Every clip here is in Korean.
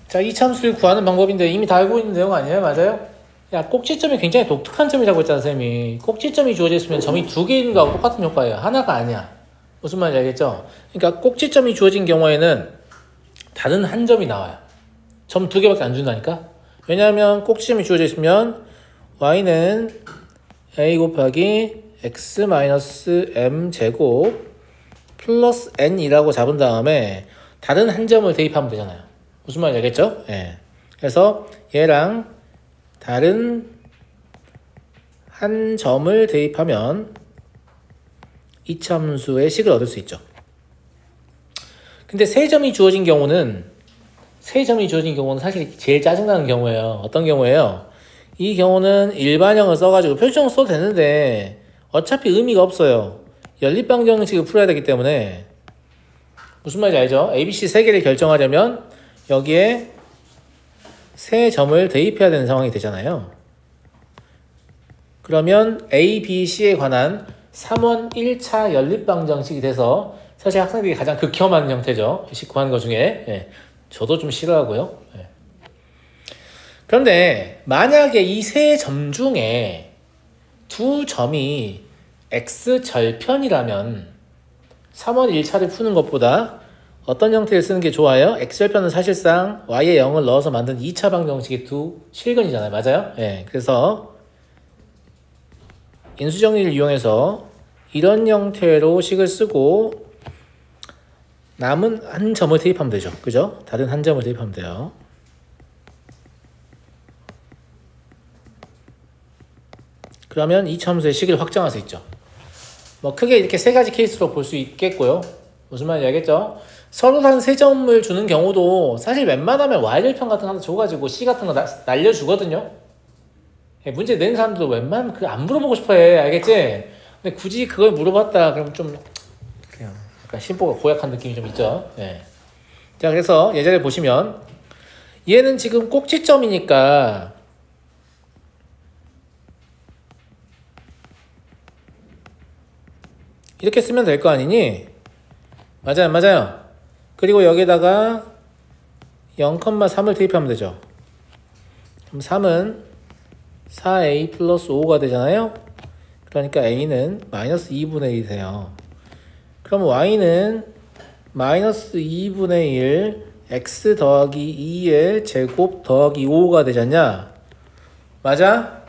자, 이 참수를 구하는 방법인데 이미 다 알고 있는 내용 아니에요? 맞아요? 야, 꼭지점이 굉장히 독특한 점이라고 했잖아, 쌤이. 꼭지점이 주어져 있으면 점이 두 개 있는 거하고 똑같은 효과예요. 하나가 아니야. 무슨 말인지 알겠죠? 그러니까 꼭지점이 주어진 경우에는 다른 한 점이 나와요. 점 두 개밖에 안 준다니까? 왜냐하면 꼭지점이 주어져 있으면 y는 a 곱하기 x-m 제곱 플러스 n이라고 잡은 다음에 다른 한 점을 대입하면 되잖아요. 무슨 말인지 알겠죠? 예. 그래서 얘랑 다른 한 점을 대입하면 이참수의 식을 얻을 수 있죠. 근데 세 점이 주어진 경우는 사실 제일 짜증나는 경우예요. 어떤 경우예요? 이 경우는 일반형을 써가지고 표준형을 써도 되는데 어차피 의미가 없어요. 연립방정식을 풀어야 되기 때문에. 무슨 말인지 알죠? ABC 세 개를 결정하려면 여기에 세 점을 대입해야 되는 상황이 되잖아요. 그러면 A, B, C에 관한 3원 1차 연립방정식이 돼서 사실 학생들이 가장 극혐하는 형태죠. 식 구하는 것 중에. 예. 저도 좀 싫어하고요. 예. 그런데 만약에 이 세 점 중에 두 점이 X절편이라면 3원 1차를 푸는 것보다 어떤 형태를 쓰는 게 좋아요? X절편은 사실상 Y에 0을 넣어서 만든 2차 방정식의 두 실근이잖아요. 맞아요? 예. 그래서 인수정리를 이용해서 이런 형태로 식을 쓰고 남은 한 점을 대입하면 되죠. 그죠? 다른 한 점을 대입하면 돼요. 그러면 이 참수의 식을 확정할 수 있죠. 뭐 크게 이렇게 세 가지 케이스로 볼 수 있겠고요. 무슨 말인지 알겠죠? 서로 다른 세 점을 주는 경우도 사실 웬만하면 Y절편 같은 거 하나 줘가지고 C 같은 거 날려주거든요. 문제 내는 사람들도 웬만하면 그거 안 물어보고 싶어해. 알겠지? 근데 굳이 그걸 물어봤다 그러면 좀 그냥 약간 심보가 고약한 느낌이 좀 있죠. 예. 자, 그래서 예제를 보시면 얘는 지금 꼭지점이니까 이렇게 쓰면 될 거 아니니? 맞아요, 맞아요. 그리고 여기다가 0,3을 대입하면 되죠. 그럼 3은 4a 플러스 5가 되잖아요. 그러니까 a는 마이너스 2분의 1이 돼요. 그럼 y는 마이너스 2분의 1 x 더하기 2의 제곱 더하기 5가 되지 않냐? 맞아?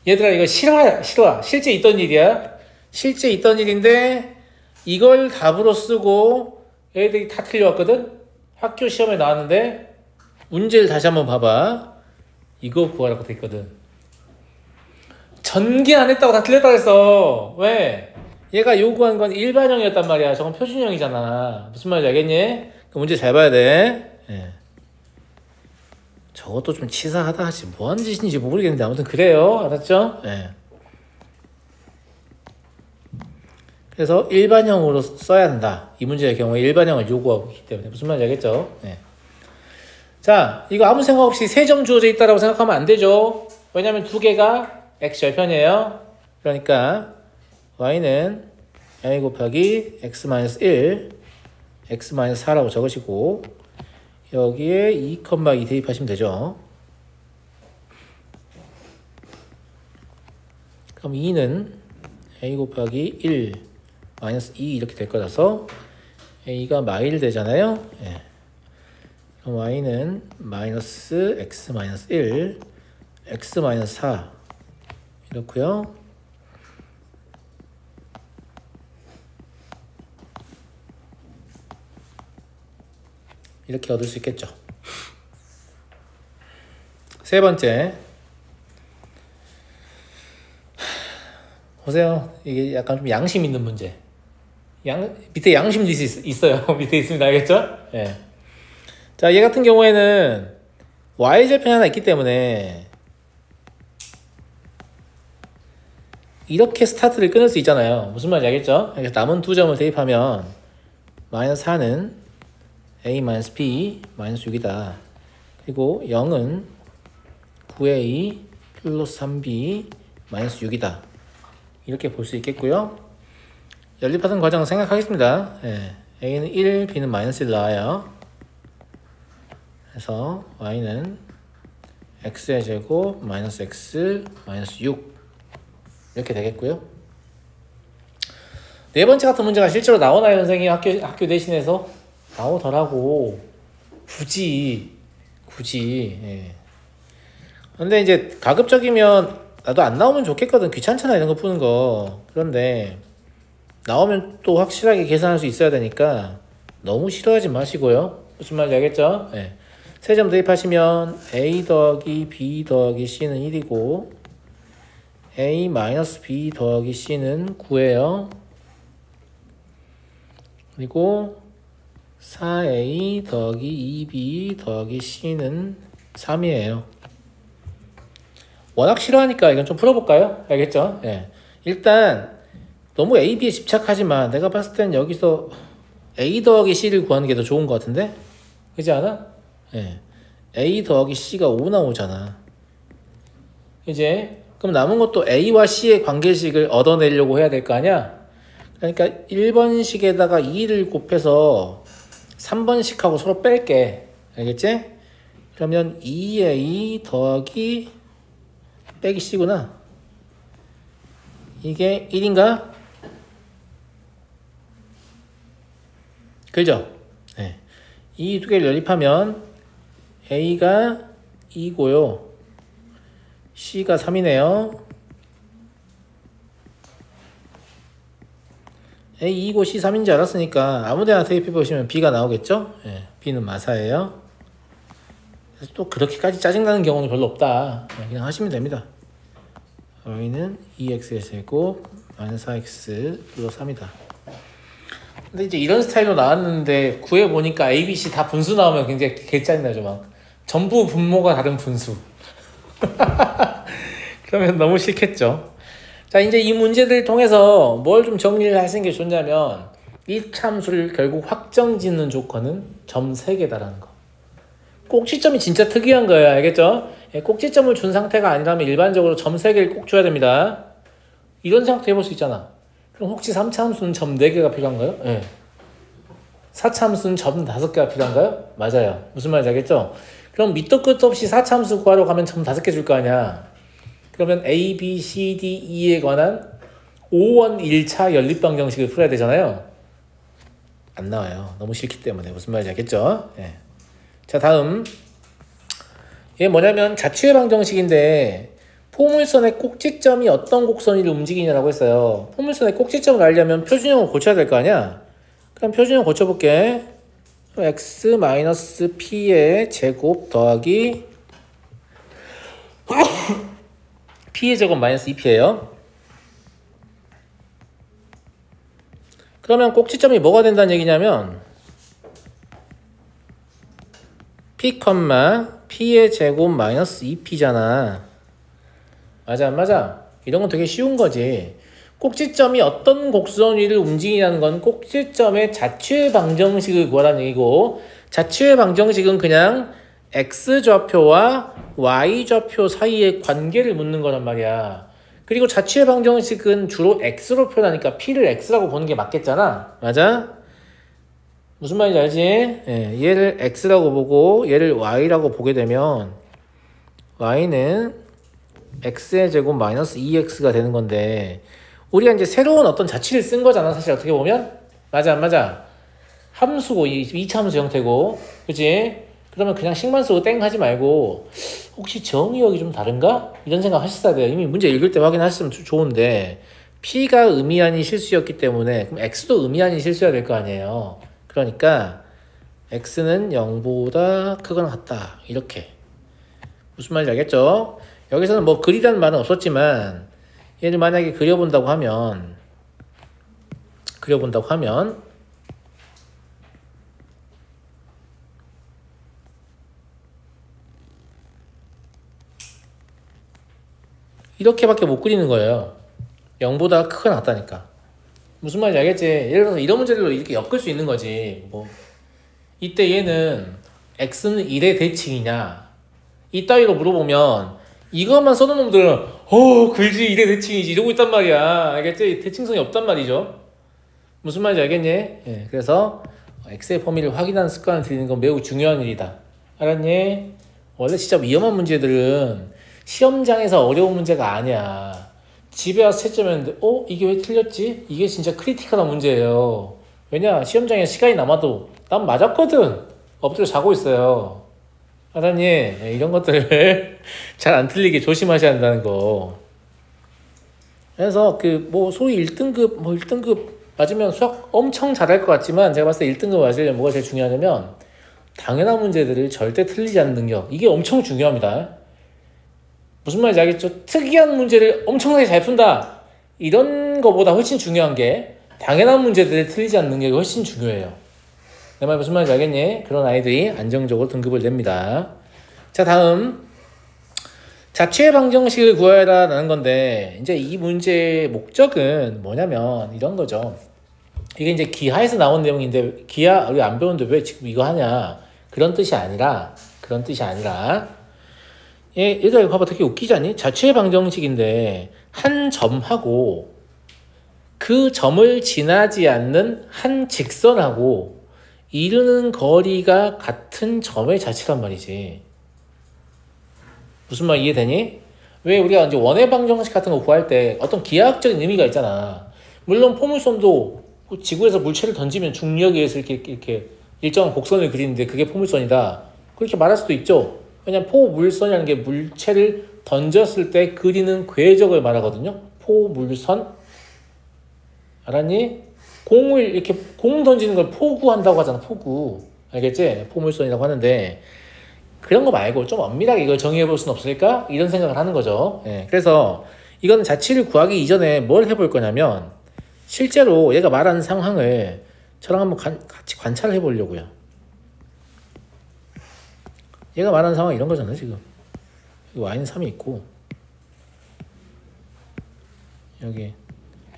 얘들아 이거 실화야, 실화. 실제 있던 일이야. 실제 있던 일인데 이걸 답으로 쓰고 얘들이 다 틀려왔거든? 학교 시험에 나왔는데 문제를 다시 한번 봐봐. 이거 구하라고 돼 있거든. 전개 안 했다고 다 틀렸다고 했어. 왜? 얘가 요구한 건 일반형이었단 말이야. 저건 표준형이잖아. 무슨 말인지 알겠니? 그 문제 잘 봐야 돼. 예. 저것도 좀 치사하다 하지. 뭐 하는 짓인지 모르겠는데 아무튼 그래요. 알았죠? 예. 그래서 일반형으로 써야 한다. 이 문제의 경우에 일반형을 요구하고 있기 때문에. 무슨 말인지 알겠죠? 예. 자, 이거 아무 생각 없이 세 점 주어져 있다라고 생각하면 안 되죠. 왜냐면 두 개가 X절편이에요. 그러니까 Y는 A 곱하기 X-1, X-4라고 적으시고 여기에 2,2 대입하시면 되죠. 그럼 2는 A 곱하기 1, 마이너스 2 이렇게 될 거라서 A가 마일 되잖아요. 예. 그럼 Y는 마이너스 X-1, X-4 이렇고요. 이렇게 얻을 수 있겠죠. 세 번째. 보세요. 이게 약간 좀 양심 있는 문제. 밑에 양심 있어요. 밑에 있습니다. 알겠죠? 예. 자, 얘 같은 경우에는 Y절편이 하나 있기 때문에 이렇게 스타트를 끊을 수 있잖아요. 무슨 말인지 알겠죠? 그래서 남은 두 점을 대입하면 마이너스 4는 a-b 마이너스 6이다. 그리고 0은 9a 플러스 3b 마이너스 6이다. 이렇게 볼 수 있겠고요. 연립하던 과정을 생각하겠습니다. 예. a는 1, b는 마이너스 1 나와요. 그래서 y는 x의 제곱 마이너스 x 마이너스 6 이렇게 되겠고요. 네 번째 같은 문제가 실제로 나오나요, 선생님? 학교 대신해서 나오더라고. 굳이. 예. 근데 이제 가급적이면 나도 안 나오면 좋겠거든. 귀찮잖아, 이런 거 푸는 거. 그런데 나오면 또 확실하게 계산할 수 있어야 되니까 너무 싫어하지 마시고요. 무슨 말인지 알겠죠? 네. 세 점 대입하시면 a 더하기 b 더하기 c는 1이고 a 마이너스 b 더하기 c는 9예요. 그리고 4a 더하기 2b 더하기 c는 3이에요. 워낙 싫어하니까 이건 좀 풀어볼까요? 알겠죠? 예. 일단 너무 a, b에 집착하지만 내가 봤을 땐 여기서 a 더하기 c를 구하는 게 더 좋은 것 같은데? 그렇지 않아? 예. a 더하기 c가 5 나오잖아. 이제 그럼 남은 것도 a와 c의 관계식을 얻어내려고 해야 될 거 아니야? 그러니까 1번식에다가 2를 곱해서 3번식하고 서로 뺄게. 알겠지? 그러면 2a 더하기 빼기 c구나. 이게 1인가? 그죠? 네. 이 두 개를 연립하면 a가 2고요. c가 3이네요. A 2고 C 3인지 알았으니까 아무데나 대입해 보시면 B가 나오겠죠? 예, B는 마사예요. 그래서 또 그렇게까지 짜증나는 경우는 별로 없다. 그냥 하시면 됩니다. y는 2x의 제곱 마이너스 4x 플러스 3이다. 근데 이제 이런 스타일로 나왔는데 구해보니까 A, B, C 다 분수 나오면 굉장히 개짜증나죠. 막 전부 분모가 다른 분수. 그러면 너무 싫겠죠. 자, 이제 이 문제들 통해서 뭘 좀 정리를 하시는 게 좋냐면 이 참수를 결국 확정 짓는 조건은 점 3개다라는 거. 꼭지점이 진짜 특이한 거예요. 알겠죠? 꼭지점을 준 상태가 아니라면 일반적으로 점 3개를 꼭 줘야 됩니다. 이런 생각도 해볼 수 있잖아. 그럼 혹시 3차 함수는 점 4개가 필요한가요? 네. 4차 함수는 점 5개가 필요한가요? 맞아요. 무슨 말인지 알겠죠? 그럼 밑도 끝도 없이 4차 함수 구하러 가면 점 5개 줄 거 아니야. 그러면 A, B, C, D, E에 관한 5원 1차 연립방정식을 풀어야 되잖아요. 안 나와요. 너무 싫기 때문에. 무슨 말인지 알겠죠? 예. 자, 다음. 얘 뭐냐면 자취의 방정식인데 포물선의 꼭지점이 어떤 곡선 위를 움직이냐라고 했어요. 포물선의 꼭지점을 알려면 표준형을 고쳐야 될 거 아니야? 그럼 표준형 고쳐볼게. x-p의 제곱 더하기 p의 제곱 마이너스 2p예요. 그러면 꼭지점이 뭐가 된다는 얘기냐면 p, p의 제곱 마이너스 2p잖아. 맞아 안 맞아? 이런 건 되게 쉬운 거지. 꼭지점이 어떤 곡선 위를 움직이냐는 건 꼭지점의 자취의 방정식을 구하라는 얘기고, 자취의 방정식은 그냥 x좌표와 y좌표 사이의 관계를 묻는 거란 말이야. 그리고 자취의 방정식은 주로 x로 표현하니까 p를 x라고 보는 게 맞겠잖아. 맞아? 무슨 말인지 알지? 예, 얘를 x라고 보고 얘를 y라고 보게 되면 y는 x의 제곱 마이너스 2x가 되는 건데, 우리가 이제 새로운 어떤 자취를 쓴 거잖아. 사실 어떻게 보면. 맞아 안 맞아? 함수고 2차 함수 형태고, 그치? 그러면 그냥 식만 쓰고 땡 하지 말고 혹시 정의역이 좀 다른가? 이런 생각 하셨어야 돼요. 이미 문제 읽을 때 확인하셨으면 좋은데 P가 의미 아닌 실수였기 때문에 그럼 X도 의미 아닌 실수여야 될 거 아니에요. 그러니까 X는 0보다 크거나 같다. 이렇게. 무슨 말인지 알겠죠? 여기서는 뭐 그리라는 말은 없었지만 얘를 만약에 그려본다고 하면 이렇게밖에 못 그리는 거예요. 0보다 크거나 같다니까. 무슨 말인지 알겠지? 예를 들어서 이런 문제들로 이렇게 엮을 수 있는 거지. 뭐 이때 얘는 x는 1의 대칭이냐 이따위로 물어보면 이것만 써놓은 놈들은 글지 1의 대칭이지 이러고 있단 말이야. 알겠지? 대칭성이 없단 말이죠. 무슨 말인지 알겠니? 예, 그래서 x의 범위를 확인하는 습관을 들이는 건 매우 중요한 일이다. 알았니? 원래 진짜 위험한 문제들은 시험장에서 어려운 문제가 아니야. 집에 와서 채점했는데 이게 왜 틀렸지? 이게 진짜 크리티컬한 문제예요. 왜냐? 시험장에 시간이 남아도 난 맞았거든. 엎드려 자고 있어요. 알았니? 이런 것들을 잘 안 틀리게 조심하셔야 한다는 거. 그래서 소위 1등급 1등급 맞으면 수학 엄청 잘할 것 같지만 제가 봤을 때 1등급 맞으려면 뭐가 제일 중요하냐면 당연한 문제들을 절대 틀리지 않는 능력. 이게 엄청 중요합니다. 무슨 말인지 알겠죠? 특이한 문제를 엄청나게 잘 푼다. 이런 거보다 훨씬 중요한 게 당연한 문제들을 틀리지 않는 능력이 훨씬 중요해요. 내 말 무슨 말인지 알겠니? 그런 아이들이 안정적으로 등급을 냅니다. 자, 다음 자취의 방정식을 구하라 라는 건데 이제 이 문제의 목적은 뭐냐면 이런 거죠. 이게 이제 기하에서 나온 내용인데 기하 우리 안 배우는데 왜 지금 이거 하냐 그런 뜻이 아니라 얘들아 봐봐 되게 웃기지 않니? 자취의 방정식인데 한 점하고 그 점을 지나지 않는 한 직선하고 이루는 거리가 같은 점의 자체란 말이지. 무슨 말 이해되니? 왜 우리가 이제 원의 방정식 같은 거 구할 때 어떤 기하학적인 의미가 있잖아. 물론 포물선도 지구에서 물체를 던지면 중력에 의해서 이렇게 일정한 곡선을 그리는데 그게 포물선이다. 그렇게 말할 수도 있죠. 왜냐면 포물선이라는 게 물체를 던졌을 때 그리는 궤적을 말하거든요. 포물선. 알았니? 공 던지는 걸 포구한다고 하잖아. 포구. 알겠지? 포물선이라고 하는데 그런 거 말고 좀 엄밀하게 이걸 정의해 볼 수는 없을까? 이런 생각을 하는 거죠. 그래서 이건 자취를 구하기 이전에 뭘 해볼 거냐면 실제로 얘가 말하는 상황을 저랑 한번 같이 관찰을 해보려고요. 얘가 말하는 상황이 이런 거잖아요. 지금 y는 3이 있고 여기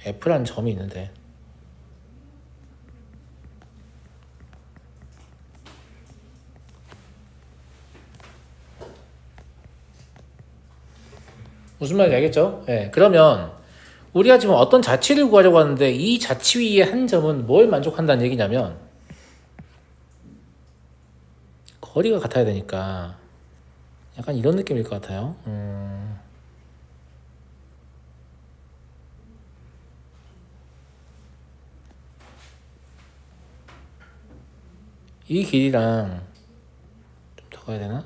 f라는 점이 있는데 무슨 말인지 알겠죠? 그러면 우리가 지금 어떤 자취를 구하려고 하는데 이 자취 위의 한 점은 뭘 만족한다는 얘기냐면 거리가 같아야 되니까 약간 이런 느낌일 것 같아요. 이 길이랑 좀 더 가야 되나?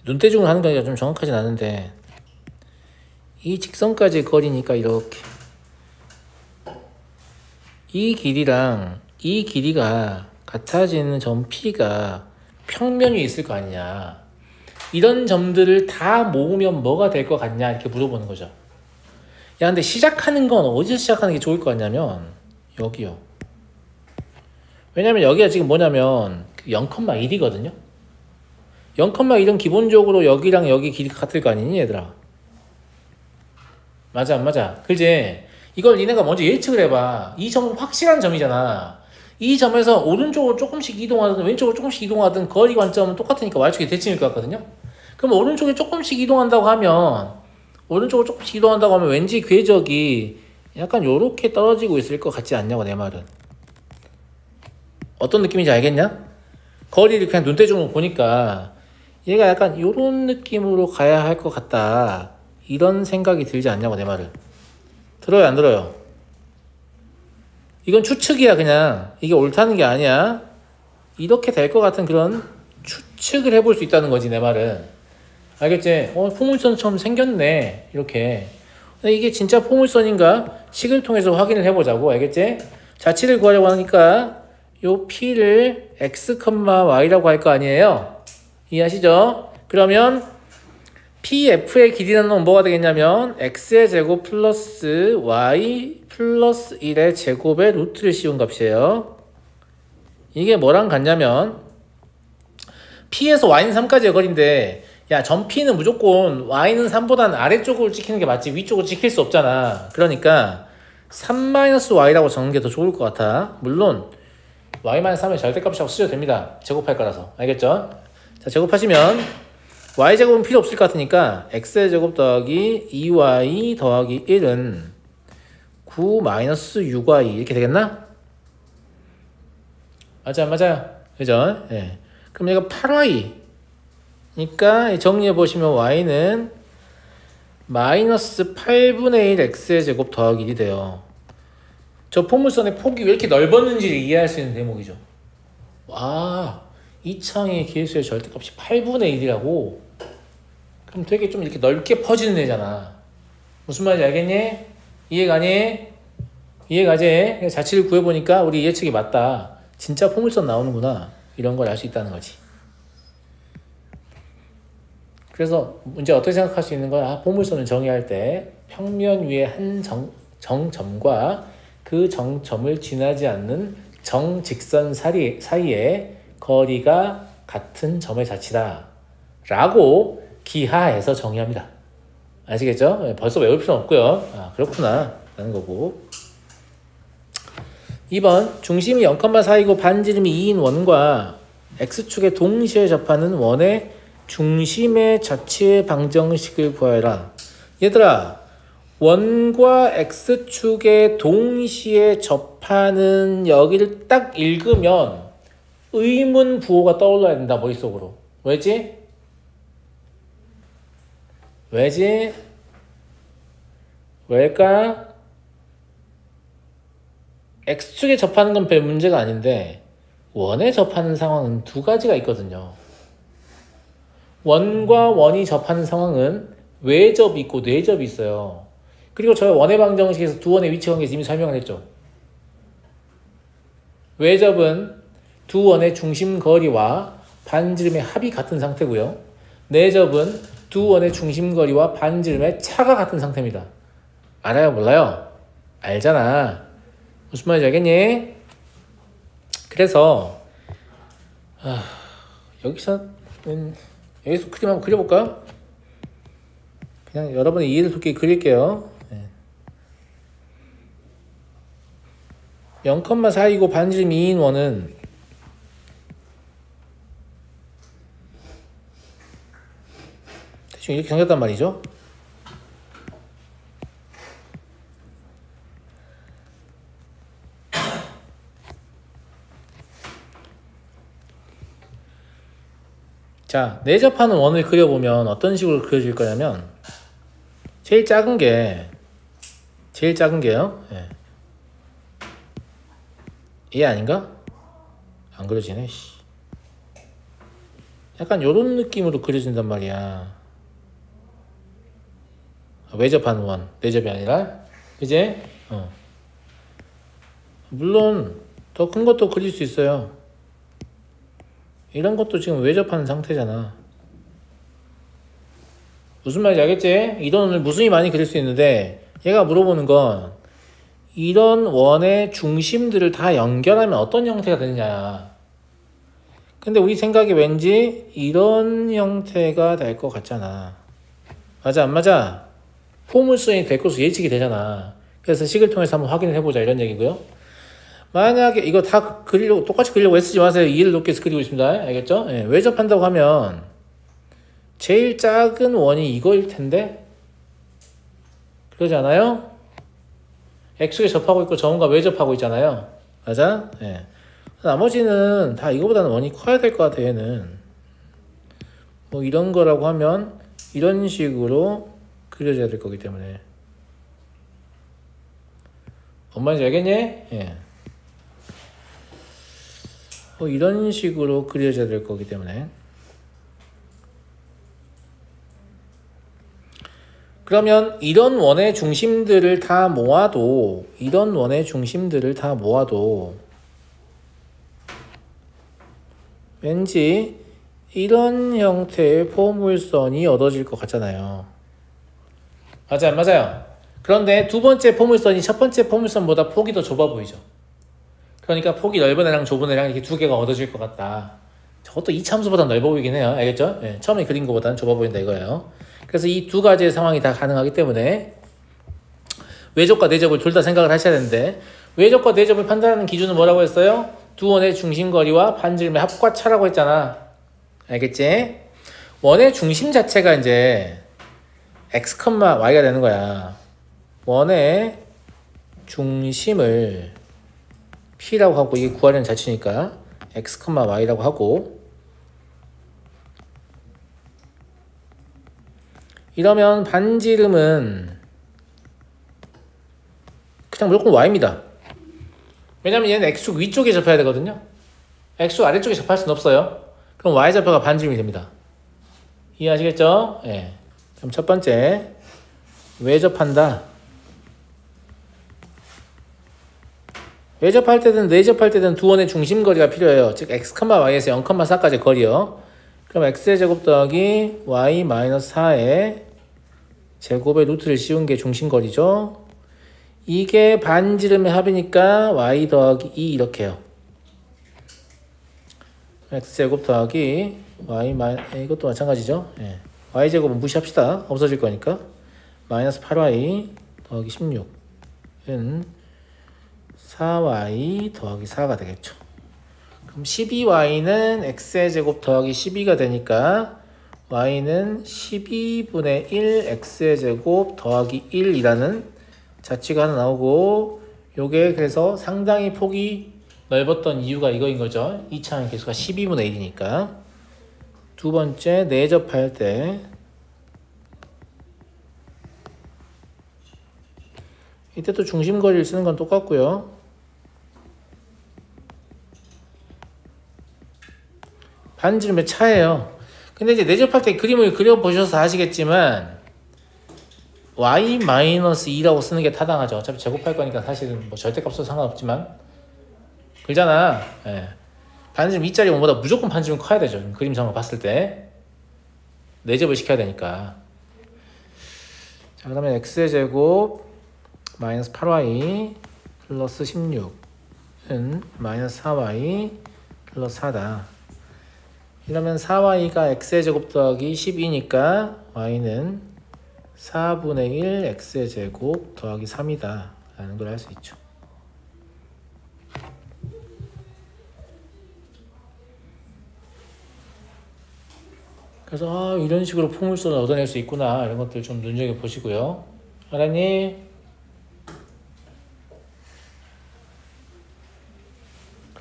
눈대중을 하는 거니까 좀 정확하진 않은데 이 직선까지의 거리니까 이렇게 이 길이랑 이 길이가 같아지는 점 P가 평면이 있을 거 아니냐. 이런 점들을 다 모으면 뭐가 될 것 같냐 이렇게 물어보는 거죠. 야 근데 시작하는 건 어디서 시작하는 게 좋을 것 같냐면 여기요. 왜냐면 여기가 지금 뭐냐면 0,1이거든요 0,1은 기본적으로 여기랑 여기 길이가 같을 거 아니니 얘들아. 맞아 안 맞아? 그지? 이걸 니네가 먼저 예측을 해봐. 이 점은 확실한 점이잖아. 이 점에서 오른쪽으로 조금씩 이동하든 왼쪽으로 조금씩 이동하든 거리 관점은 똑같으니까 y축이 대칭일 것 같거든요. 그럼 오른쪽에 조금씩 이동한다고 하면 왠지 궤적이 약간 요렇게 떨어지고 있을 것 같지 않냐고 내 말은. 어떤 느낌인지 알겠냐? 거리를 그냥 눈대중으로 보니까 얘가 약간 요런 느낌으로 가야 할 것 같다. 이런 생각이 들지 않냐고 내 말을. 들어요 안 들어요? 이건 추측이야 그냥. 이게 옳다는 게 아니야. 이렇게 될 것 같은 그런 추측을 해볼 수 있다는 거지 내 말은. 알겠지? 포물선처럼 생겼네 이렇게. 근데 이게 진짜 포물선인가? 식을 통해서 확인을 해보자고. 알겠지? 자취를 구하려고 하니까 요 P를 x, y라고 할 거 아니에요? 이해하시죠? 그러면 PF의 길이라는 건 뭐가 되겠냐면 x의 제곱 플러스 y 플러스 1의 제곱의 루트를 씌운 값이에요. 이게 뭐랑 같냐면 P에서 y는 3까지의 거리인데 야, 점 P는 무조건 y는 3보다는 아래쪽으로 찍히는 게 맞지 위쪽으로 찍힐 수 없잖아. 그러니까 3-y라고 적는 게 더 좋을 것 같아. 물론 y-3의 절대값이라고 쓰셔도 됩니다. 제곱할 거라서. 알겠죠? 자, 제곱하시면 y제곱은 필요 없을 것 같으니까 x제곱 더하기 2y 더하기 1은 9-6y 이렇게 되겠나? 맞아요. 그죠? 예. 그럼 얘가 8y. 그러니까 정리해 보시면 y는 마이너스 8분의 1 x의 제곱 더하기 1이 돼요. 저 포물선의 폭이 왜 이렇게 넓었는지를 이해할 수 있는 대목이죠. 와, 이 창의 계수의 절대값이 8분의 1이라고? 그럼 되게 좀 이렇게 넓게 퍼지는 애잖아. 무슨 말인지 알겠니? 이해가니? 이해가지? 자취를 구해보니까 우리 예측이 맞다. 진짜 포물선 나오는구나. 이런 걸 알 수 있다는 거지. 그래서 문제 어떻게 생각할 수 있는 거야? 포물선을 정의할 때 평면 위에 한 정점과 그 정점을 지나지 않는 정직선 사이에 거리가 같은 점의 자치다 라고 기하해서 정의합니다. 아시겠죠? 벌써 외울 필요는 없고요. 아, 그렇구나 라는 거고. 2번 중심이 0,4이고 반지름이 2인 원과 x축에 동시에 접하는 원의 중심의 자치의 방정식을 구하여라. 얘들아, 원과 x축에 동시에 접하는 여기를 딱 읽으면 의문 부호가 떠올라야 된다, 머릿속으로. 왜지? 왜일까? x축에 접하는 건 별 문제가 아닌데 원에 접하는 상황은 두 가지가 있거든요. 원과 원이 접하는 상황은 외접이 있고 내접이 있어요. 그리고 저희 원의 방정식에서 두 원의 위치 관계에서 이미 설명을 했죠. 외접은 두 원의 중심 거리와 반지름의 합이 같은 상태고요. 내접은 두 원의 중심 거리와 반지름의 차가 같은 상태입니다. 알아요? 몰라요? 알잖아. 무슨 말인지 알겠니? 그래서 여기서 그림 한번 그려볼까? 그냥 여러분의 이해를 돕게 그릴게요. 0,4이고 반지름 2인 원은 대충 이렇게 생겼단 말이죠. 자, 내접하는 원을 그려보면 어떤 식으로 그려질 거냐면 제일 작은 게요. 예. 얘 아닌가? 안 그려지네. 약간 요런 느낌으로 그려진단 말이야. 외접하는 원, 내접이 아니라. 그지? 물론 더 큰 것도 그릴 수 있어요. 이런 것도 지금 외접하는 상태잖아. 무슨 말인지 알겠지? 이런 원을 무수히 많이 그릴 수 있는데 얘가 물어보는 건 이런 원의 중심들을 다 연결하면 어떤 형태가 되느냐. 근데 우리 생각에 왠지 이런 형태가 될 것 같잖아. 맞아 안 맞아? 포물선이 될 것으로 예측이 되잖아. 그래서 식을 통해서 한번 확인을 해보자 이런 얘기고요. 만약에 이거 다 그리려고 똑같이 그리려고 애쓰지 마세요. 이해를 높게 해서 그리고 있습니다. 알겠죠? 예, 외접한다고 하면 제일 작은 원이 이거일 텐데 그러지 않아요? x에 접하고 있고 저원과 외접하고 있잖아요. 맞아? 예. 나머지는 다 이거보다는 원이 커야 될 것 같아. 얘는 뭐 이런 거라고 하면 이런 식으로 그려져야 될 거기 때문에. 뭔 말인지 알겠니? 예. 뭐 이런 식으로 그려져야 될 거기 때문에. 그러면 이런 원의 중심들을 다 모아도 왠지 이런 형태의 포물선이 얻어질 것 같잖아요. 맞아요, 맞아요. 그런데 두 번째 포물선이 첫 번째 포물선보다 폭이 더 좁아 보이죠. 그러니까 폭이 넓은 애랑 좁은 애랑 이렇게 두 개가 얻어질 것 같다. 저것도 이 참수보다 넓어 보이긴 해요. 알겠죠? 네, 처음에 그린 것보다는 좁아 보인다 이거예요. 그래서 이 두 가지의 상황이 다 가능하기 때문에 외접과 내접을 둘 다 생각을 하셔야 되는데 외접과 내접을 판단하는 기준은 뭐라고 했어요? 두 원의 중심거리와 반지름의 합과 차라고 했잖아. 알겠지? 원의 중심 자체가 이제 x, y가 되는 거야. 원의 중심을 p라고 하고 이게 구하려는 자체니까 x, y라고 하고, 이러면 반지름은 그냥 무조건 y입니다. 왜냐면 얘는 x축 위쪽에 접해야 되거든요. x축 아래쪽에 접할 수는 없어요. 그럼 y좌표가 반지름이 됩니다. 이해하시겠죠? 예. 그럼 첫 번째, 왜 접한다? 왜 접할 때든 내 접할 때든 두 원의 중심거리가 필요해요. 즉 x, y에서 0, 4까지 거리요. 그럼 x의 제곱 더하기 y 마이너스 4의 제곱의 루트를 씌운 게 중심거리죠. 이게 반지름의 합이니까 y 더하기 2 이렇게 해요. x제곱 더하기 y 이것도 마찬가지죠. 예. y제곱은 무시합시다. 없어질 거니까. 마이너스 8y 더하기 16은 4y 더하기 4가 되겠죠. 그럼 12y는 x의 제곱 더하기 12가 되니까 y는 12분의 1 x의 제곱 더하기 1이라는 자취가 하나 나오고, 요게 그래서 상당히 폭이 넓었던 이유가 이거인 거죠. 2차원 계수가 12분의 1이니까. 두 번째, 내접할 때 이때 또 중심거리를 쓰는 건 똑같고요. 반지름의 차예요. 근데 이제 내접할 때 그림을 그려보셔서 아시겠지만 y-2라고 쓰는 게 타당하죠. 어차피 제곱할 거니까 사실은 뭐 절대값도 상관없지만 그러잖아. 예. 반지름 2짜리 5보다 무조건 반지름 커야 되죠. 그림상으로 봤을 때 내접을 시켜야 되니까. 자, 그러면 x의 제곱 마이너스 8y 플러스 16은 마이너스 4y 플러스 4다. 이러면 4y가 x의 제곱 더하기 12니까 y는 4분의 1 x의 제곱 더하기 3이다 라는 걸 알 수 있죠. 그래서 이런 식으로 포물선을 얻어낼 수 있구나, 이런 것들 좀 눈여겨보시고요. 알았니?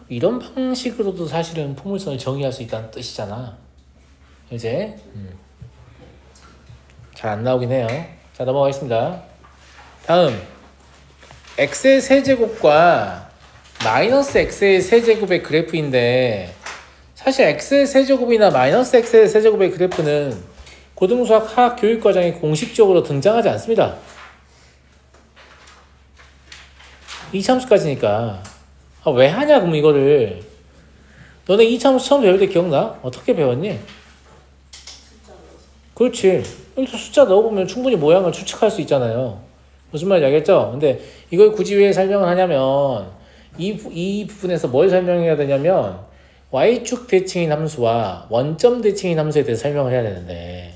이런 방식으로도 사실은 포물선을 정의할 수 있다는 뜻이잖아. 이제 잘 안 나오긴 해요. 자, 넘어가겠습니다. 다음, x의 세제곱과 마이너스 x의 세제곱의 그래프인데, 사실 x의 세제곱이나 마이너스 x의 세제곱의 그래프는 고등수학 화학 교육과정에 공식적으로 등장하지 않습니다. 이참수까지니까. 왜 하냐 그럼 이거를. 너네 이참수 처음 배울 때 기억나? 어떻게 배웠니? 그렇지. 여기서 숫자 넣어보면 충분히 모양을 추측할 수 있잖아요. 무슨 말인지 알겠죠? 근데 이걸 굳이 왜 설명을 하냐면 이 부분에서 뭘 설명해야 되냐면 y축 대칭인 함수와 원점 대칭인 함수에 대해서 설명을 해야 되는데,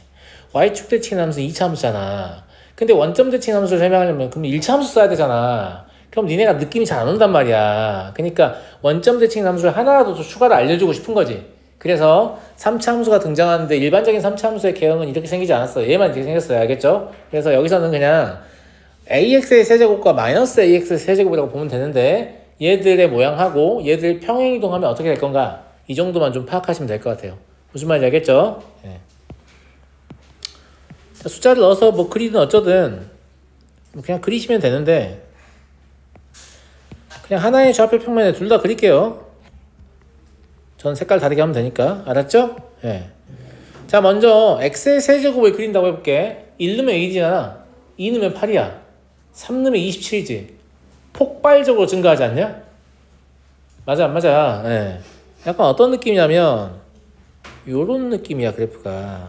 y축 대칭인 함수는 2차 함수잖아. 근데 원점 대칭인 함수를 설명하려면 그럼 1차 함수 써야 되잖아. 그럼 니네가 느낌이 잘 안 온단 말이야. 그러니까 원점 대칭인 함수를 하나라도 더 추가로 알려주고 싶은 거지. 그래서 3차 함수가 등장하는데 일반적인 3차 함수의 개형은 이렇게 생기지 않았어요. 얘만 이렇게 생겼어요. 알겠죠? 그래서 여기서는 그냥 ax의 세제곱과 마이너스 ax의 세제곱이라고 보면 되는데, 얘들의 모양하고 얘들 평행이동하면 어떻게 될 건가, 이 정도만 좀 파악하시면 될 것 같아요. 무슨 말인지 알겠죠? 네. 숫자를 넣어서 뭐 그리든 어쩌든 그냥 그리시면 되는데, 그냥 하나의 좌표 평면에 둘 다 그릴게요. 전 색깔 다르게 하면 되니까. 알았죠? 예. 자, 먼저 x의 세제곱을 그린다고 해볼게. 1 넣으면 1이잖아. 2 넣으면 8이야. 3 넣으면 27이지. 폭발적으로 증가하지 않냐? 맞아, 안 맞아? 예. 약간 어떤 느낌이냐면 요런 느낌이야, 그래프가.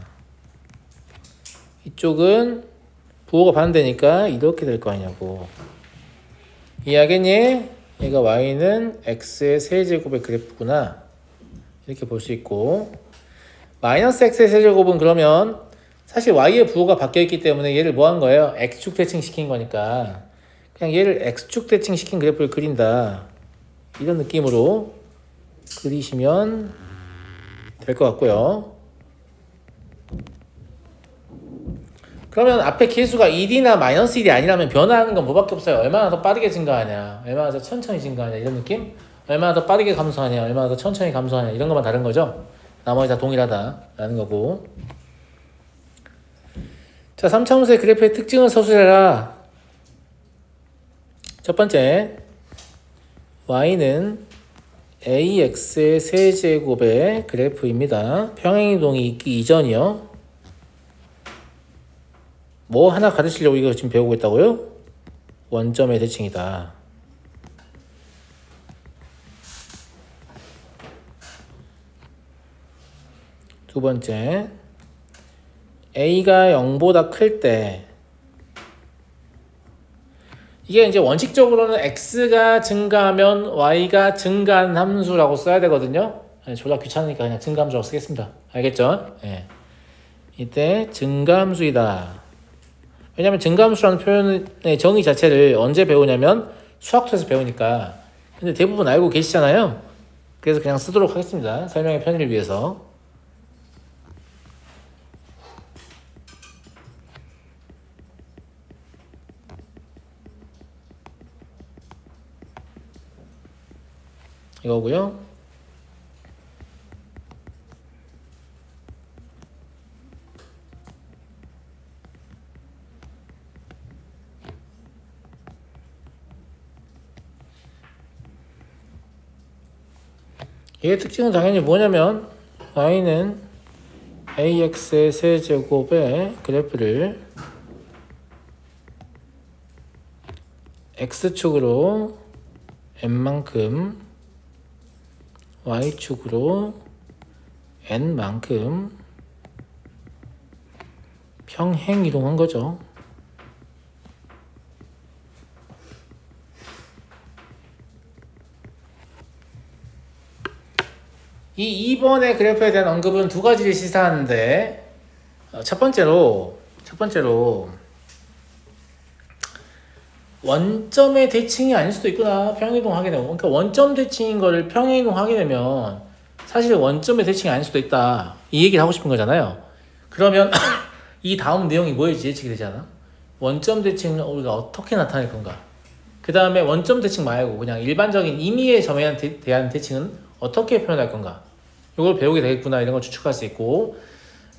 이쪽은 부호가 반대니까 이렇게 될 거 아니냐고. 이해하겠니? 얘가 y는 x의 세제곱의 그래프구나, 이렇게 볼 수 있고, 마이너스 x의 세제곱은 그러면 사실 y의 부호가 바뀌어있기 때문에 얘를 뭐 한 거예요? x축 대칭시킨 거니까 그냥 얘를 x축 대칭시킨 그래프를 그린다, 이런 느낌으로 그리시면 될 것 같고요. 그러면 앞에 계수가 1이나 마이너스 1이 아니라면 변화하는 건 뭐밖에 없어요. 얼마나 더 빠르게 증가하냐, 얼마나 더 천천히 증가하냐, 이런 느낌? 얼마나 더 빠르게 감소하냐, 얼마나 더 천천히 감소하냐 이런 것만 다른 거죠. 나머지 다 동일하다라는 거고. 자, 3차함수의 그래프의 특징을 서술해라. 첫 번째, y는 ax의 세제곱의 그래프입니다. 평행이동이 있기 이전이요. 뭐 하나 가르치려고 이거 지금 배우고 있다고요? 원점의 대칭이다. 두 번째, a가 0보다 클 때, 이게 이제 원칙적으로는 x가 증가하면 y가 증가한 함수라고 써야 되거든요. 졸라 귀찮으니까 그냥 증가함수라고 쓰겠습니다. 알겠죠? 예. 이때 증가함수이다. 왜냐면 증가함수라는 표현의 정의 자체를 언제 배우냐면 수학부에서 배우니까. 근데 대부분 알고 계시잖아요. 그래서 그냥 쓰도록 하겠습니다. 설명의 편의를 위해서. 이거고요. 얘의 특징은 당연히 뭐냐면 y는 ax의 세제곱의 그래프를 x축으로 n만큼 y축으로 n만큼 평행 이동한 거죠. 이 2번의 그래프에 대한 언급은 두 가지를 시사하는데, 첫 번째로 원점의 대칭이 아닐 수도 있구나. 평행이동 하게 되면. 그러니까 원점 대칭인 거를 평행이동 하게 되면 사실 원점의 대칭이 아닐 수도 있다. 이 얘기를 하고 싶은 거잖아요. 그러면 이 다음 내용이 뭐일지 예측이 되잖아. 원점 대칭은 우리가 어떻게 나타낼 건가? 그 다음에 원점 대칭 말고 그냥 일반적인 임의의 점에 대한 대칭은 어떻게 표현할 건가? 이걸 배우게 되겠구나. 이런 걸 추측할 수 있고,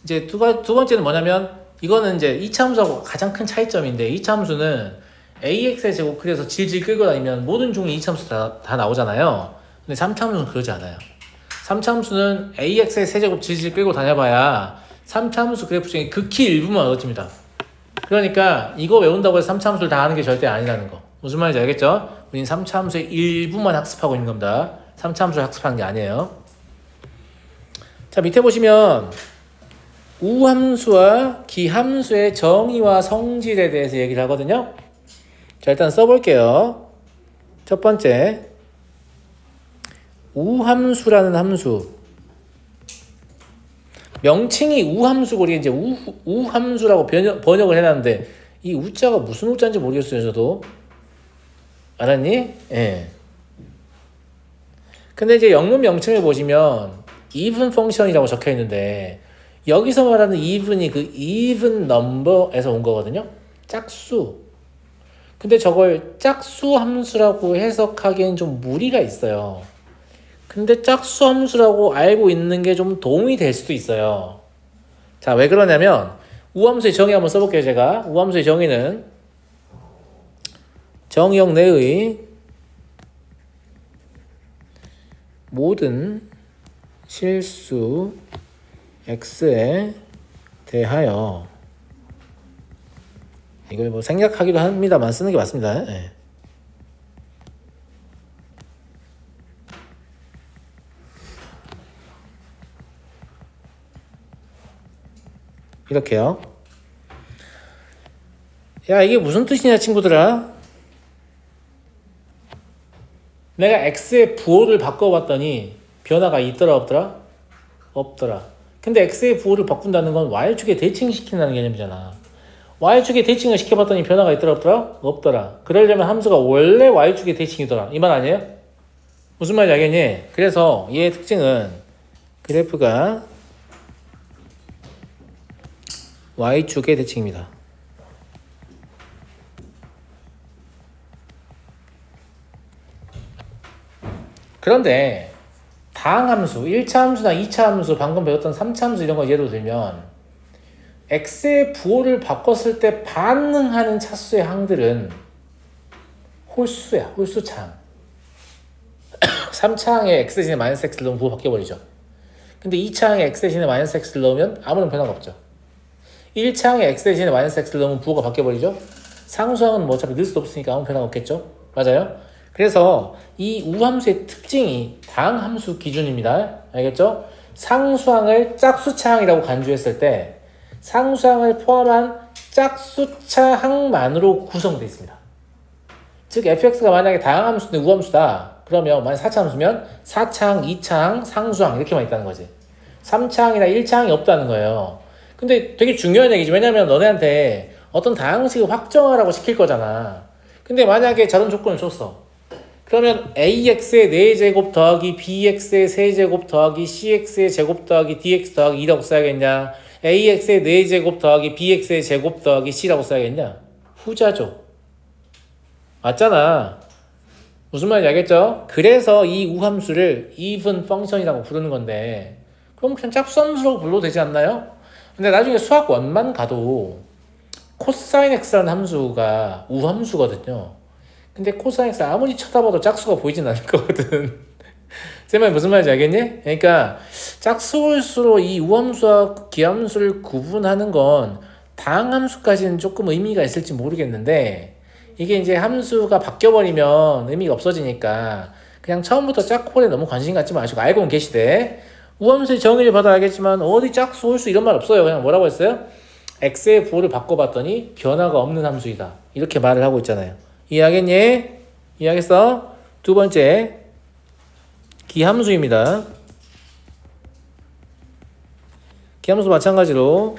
이제 두 번째는 뭐냐면, 이거는 이제 2차 함수하고 가장 큰 차이점인데, 2차 함수는 ax의 제곱 그래서 질질 끌고 다니면 모든 종류의 2차 함수 다 나오잖아요. 근데 3차 함수는 그러지 않아요. 3차 함수는 ax의 세제곱 질질 끌고 다녀봐야 3차 함수 그래프 중에 극히 일부만 얻어집니다. 그러니까 이거 외운다고 해서 3차 함수를 다 하는 게 절대 아니라는 거. 무슨 말인지 알겠죠? 우린 3차 함수의 일부만 학습하고 있는 겁니다. 3차 함수를 학습하는 게 아니에요. 자, 밑에 보시면 우함수와 기함수의 정의와 성질에 대해서 얘기를 하거든요. 자, 일단 써볼게요. 첫 번째, 우함수라는 함수. 명칭이 우함수고 이게 이제 우함수라고 번역을 해놨는데 이 우자가 무슨 우자인지 모르겠어요. 저도. 알았니? 예. 근데 이제 영문 명칭을 보시면 even function이라고 적혀 있는데 여기서 말하는 even이 그 even number에서 온 거거든요. 짝수. 근데 저걸 짝수 함수라고 해석하기엔 좀 무리가 있어요. 근데 짝수 함수라고 알고 있는 게 좀 도움이 될 수도 있어요. 자, 왜 그러냐면 우함수의 정의 한번 써볼게요. 제가 우함수의 정의는 정의역 내의 모든 실수 x에 대하여, 이걸 뭐 생략하기도 합니다만 쓰는 게 맞습니다. 네. 이렇게요. 야, 이게 무슨 뜻이냐 친구들아? 내가 x의 부호를 바꿔봤더니 변화가 있더라 없더라? 없더라. 근데 x의 부호를 바꾼다는 건 y축에 대칭시킨다는 개념이잖아. y축에 대칭을 시켜봤더니 변화가 있더라 없더라? 없더라. 그러려면 함수가 원래 y축에 대칭이더라. 이 말 아니에요? 무슨 말인지 알겠니? 그래서 얘의 특징은 그래프가 y축의 대칭입니다. 그런데 다항함수, 1차 함수나 2차 함수, 방금 배웠던 3차 함수 이런 거 예로 들면 x의 부호를 바꿨을 때 반응하는 차수의 항들은 홀수야, 홀수차항. 3차항에 x 대신에 마이너스 x를 넣으면 부호 바뀌어버리죠. 근데 2차항에 x 대신에 마이너스 x를 넣으면 아무런 변화가 없죠. 1차항에 x 대신에 마이너스 x를 넣으면 부호가 바뀌어버리죠. 상수항은 뭐 어차피 넣을 수도 없으니까 아무 변화가 없겠죠. 맞아요? 그래서 이 우함수의 특징이 다항함수 기준입니다. 알겠죠? 상수항을 짝수차항이라고 간주했을 때 상수항을 포함한 짝수차항만으로 구성되어 있습니다. 즉 fx가 만약에 다항함수인데 우함수다. 그러면 만약 4차 함수면 4차항, 2차항, 상수항 이렇게만 있다는 거지. 3차항이나 1차항이 없다는 거예요. 근데 되게 중요한 얘기지. 왜냐면 너네한테 어떤 다항식을 확정하라고 시킬 거잖아. 근데 만약에 저런 조건을 줬어. 그러면 ax의 4제곱 더하기 bx의 3제곱 더하기 cx의 제곱 더하기 dx 더하기 2라고 써야겠냐? ax의 4제곱 더하기 bx의 제곱 더하기 c라고 써야겠냐? 후자죠. 맞잖아. 무슨 말인지 알겠죠? 그래서 이 우함수를 even function이라고 부르는 건데 그럼 그냥 짝수함수라고 불러도 되지 않나요? 근데 나중에 수학 1만 가도 코사인 x라는 함수가 우함수거든요. 근데 코사인 x 아무리 쳐다봐도 짝수가 보이진 않을 거거든. 제 말 무슨 말인지 알겠니? 그러니까 짝수홀수로 이 우함수와 기함수를 구분하는 건 다항함수까지는 조금 의미가 있을지 모르겠는데 이게 이제 함수가 바뀌어버리면 의미가 없어지니까 그냥 처음부터 짝홀에 너무 관심 갖지 마시고 알고는 계시되 우함수의 정의를 받아 알겠지만 어디 짝수 홀수 이런 말 없어요. 그냥 뭐라고 했어요? x의 부호를 바꿔봤더니 변화가 없는 함수이다. 이렇게 말을 하고 있잖아요. 이해하겠니? 이해하겠어? 두 번째 기함수입니다. 기함수 마찬가지로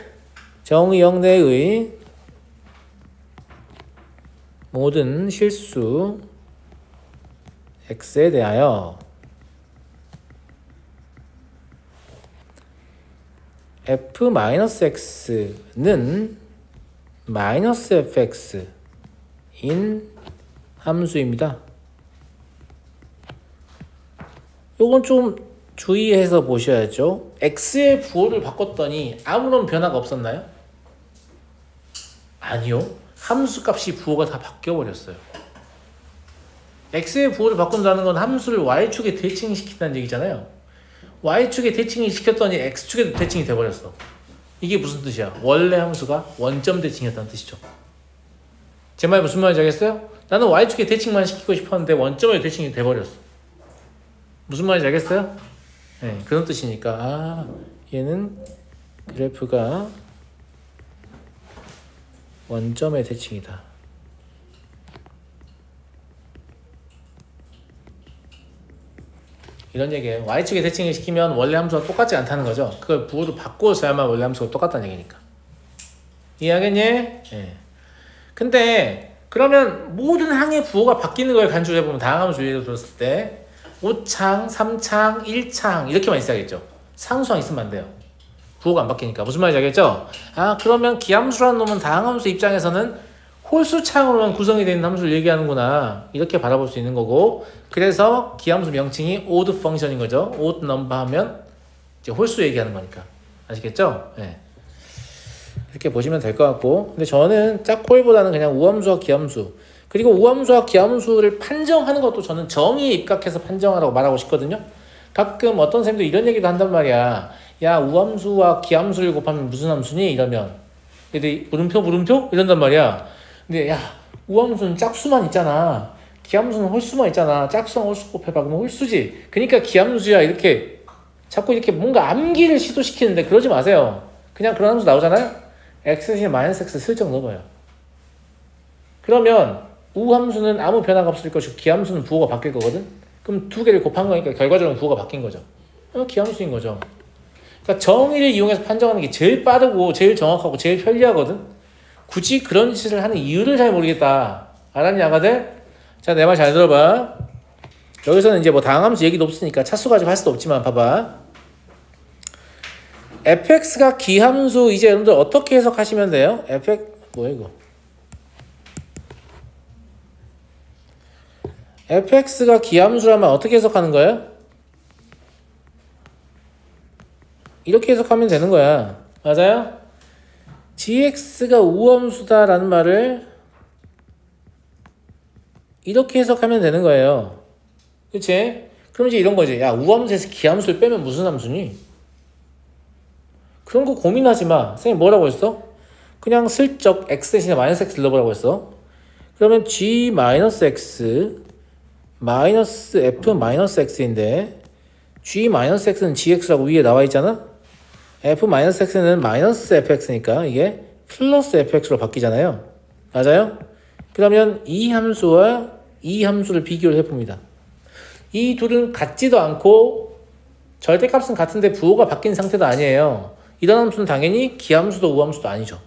정의 0 내의 모든 실수 x에 대하여 f-x는 -fx인 함수입니다. 요건 좀 주의해서 보셔야죠. x의 부호를 바꿨더니 아무런 변화가 없었나요? 아니요. 함수 값이 부호가 다 바뀌어버렸어요. x의 부호를 바꾼다는 건 함수를 y축에 대칭시킨다는 얘기잖아요. y축에 대칭이 시켰더니 x축에도 대칭이 돼버렸어. 이게 무슨 뜻이야? 원래 함수가 원점 대칭이었다는 뜻이죠. 제 말 무슨 말인지 알겠어요? 나는 y축에 대칭만 시키고 싶었는데 원점에 대칭이 돼버렸어. 무슨 말인지 알겠어요? 네, 그런 뜻이니까 아 얘는 그래프가 원점의 대칭이다. 이런 얘기예요. y축에 대칭을 시키면 원래 함수가 똑같지 않다는 거죠. 그걸 부호를 바꿔서야만 원래 함수가 똑같다는 얘기니까. 이해하겠니? 네. 근데 그러면 모든 항의 부호가 바뀌는 걸 간주를 해보면 다항함수 예를 들었을 때 5창, 3창, 1창 이렇게만 있어야겠죠. 상수항 있으면 안 돼요. 부호가 안 바뀌니까. 무슨 말인지 알겠죠? 아 그러면 기함수라는 놈은 다항함수 입장에서는 홀수창으로만 구성이 되는 함수를 얘기하는구나. 이렇게 바라볼 수 있는 거고 그래서 기함수 명칭이 odd function인 거죠. odd number 하면 이제 홀수 얘기하는 거니까. 아시겠죠? 네. 이렇게 보시면 될 것 같고 근데 저는 짝홀보다는 그냥 우함수와 기함수 그리고 우함수와 기함수를 판정하는 것도 저는 정의에 입각해서 판정하라고 말하고 싶거든요. 가끔 어떤 쌤도 이런 얘기도 한단 말이야. 야 우함수와 기함수를 곱하면 무슨 함수니? 이러면 근데 물음표? 이런단 말이야. 근데 야 우함수는 짝수만 있잖아. 기함수는 홀수만 있잖아. 짝수랑 홀수 곱해봐. 그러면 홀수지. 그러니까 기함수야. 이렇게 자꾸 이렇게 뭔가 암기를 시도시키는데 그러지 마세요. 그냥 그런 함수 나오잖아요. x 대신에 마이너스 x 슬쩍 넣어봐요. 그러면 우함수는 아무 변화가 없을 것이고 기함수는 부호가 바뀔 거거든. 그럼 두 개를 곱한 거니까 결과적으로 부호가 바뀐 거죠. 기함수인 거죠. 그러니까 정의를 이용해서 판정하는 게 제일 빠르고 제일 정확하고 제일 편리하거든. 굳이 그런 짓을 하는 이유를 잘 모르겠다. 알았니 아가들? 자, 내 말 잘 들어봐. 여기서는 이제 뭐 다항함수 얘기도 없으니까 차수 가지고 할 수도 없지만 봐봐. fx가 기함수 이제 여러분들 어떻게 해석하시면 돼요? 뭐야 이거? fx가 기함수라면 어떻게 해석하는 거예요? 이렇게 해석하면 되는 거야. 맞아요? gx가 우함수다라는 말을 이렇게 해석하면 되는 거예요. 그치? 그럼 이제 이런 거지. 야, 우함수에서 기함수를 빼면 무슨 함수니? 그런 거 고민하지 마. 선생님 뭐라고 했어? 그냥 슬쩍 x 대신에 마이너스 x 넣어보라고 했어. 그러면 g-x 마이너스 f 마이너스 x인데 g-x는 gx라고 위에 나와 있잖아? f-x는 마이너스 fx니까 이게 플러스 fx로 바뀌잖아요. 맞아요? 그러면 이 함수와 이 함수를 비교를 해봅니다. 이 둘은 같지도 않고 절대값은 같은데 부호가 바뀐 상태도 아니에요. 이런 함수는 당연히 기함수도 우함수도 아니죠.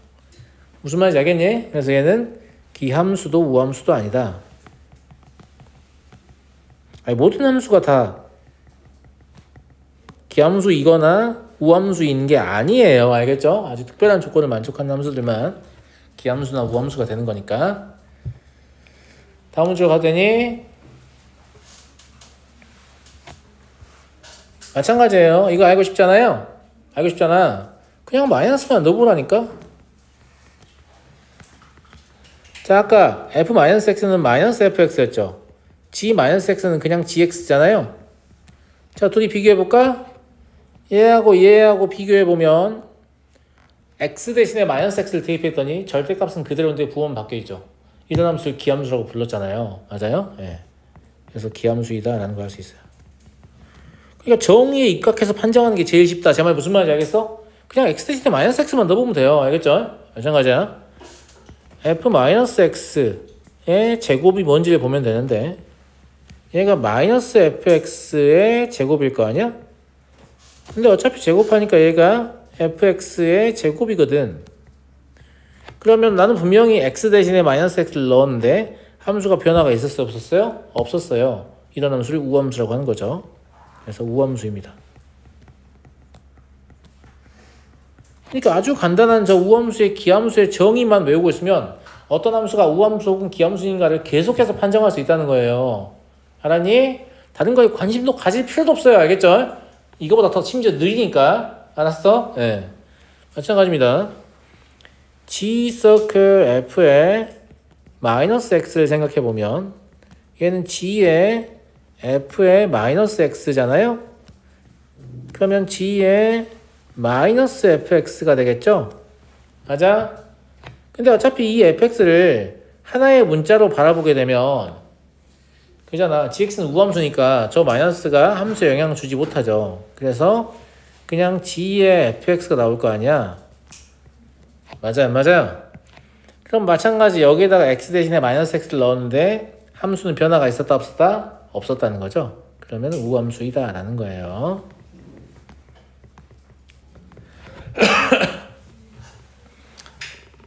무슨 말인지 알겠니? 그래서 얘는 기함수도 우함수도 아니다. 아니, 모든 함수가 다 기함수이거나 우함수인 게 아니에요. 알겠죠? 아주 특별한 조건을 만족하는 함수들만 기함수나 우함수가 되는 거니까. 다음 문제로 가도 되니? 마찬가지예요. 이거 알고 싶잖아요. 알고 싶잖아. 그냥 마이너스만 넣어보라니까. 자, 아까 f-x는 마이너스 fx였죠. g-x는 그냥 gx잖아요. 자, 둘이 비교해볼까? 얘하고 비교해보면 x 대신에 마이너스 x를 대입했더니 절대값은 그대로인데 부호는 바뀌어있죠. 이런 함수를 기함수라고 불렀잖아요. 맞아요? 예. 그래서 기함수이다 라는 걸 할 수 있어요. 그러니까 정의에 입각해서 판정하는 게 제일 쉽다. 제 말 무슨 말인지 알겠어? 그냥 x 대신에 마이너스 x만 넣어보면 돼요. 알겠죠? 마찬가지야. f-x의 제곱이 뭔지를 보면 되는데 얘가 마이너스 fx의 제곱일 거 아니야? 근데 어차피 제곱하니까 얘가 fx의 제곱이거든. 그러면 나는 분명히 x 대신에 마이너스 x를 넣었는데 함수가 변화가 있었어요? 없었어요? 없었어요. 이런 함수를 우함수라고 하는 거죠. 그래서 우함수입니다. 그러니까 아주 간단한 저 우함수의 기함수의 정의만 외우고 있으면 어떤 함수가 우함수 혹은 기함수인가를 계속해서 판정할 수 있다는 거예요. 알았니? 다른 거에 관심도 가질 필요도 없어요. 알겠죠? 이거보다 더 심지어 느리니까. 알았어? 네. 마찬가지입니다. g-circle f의 마이너스 x를 생각해보면 얘는 g의 f의 마이너스 x잖아요? 그러면 g의 마이너스 fx가 되겠죠? 맞아? 근데 어차피 이 fx를 하나의 문자로 바라보게 되면 그잖아. gx는 우함수니까 저 마이너스가 함수에 영향을 주지 못하죠. 그래서 그냥 g의 fx가 나올 거 아니야. 맞아요, 맞아요. 그럼 마찬가지 여기에다가 x 대신에 마이너스 x를 넣었는데 함수는 변화가 있었다 없었다? 없었다는 거죠. 그러면 우함수이다 라는 거예요.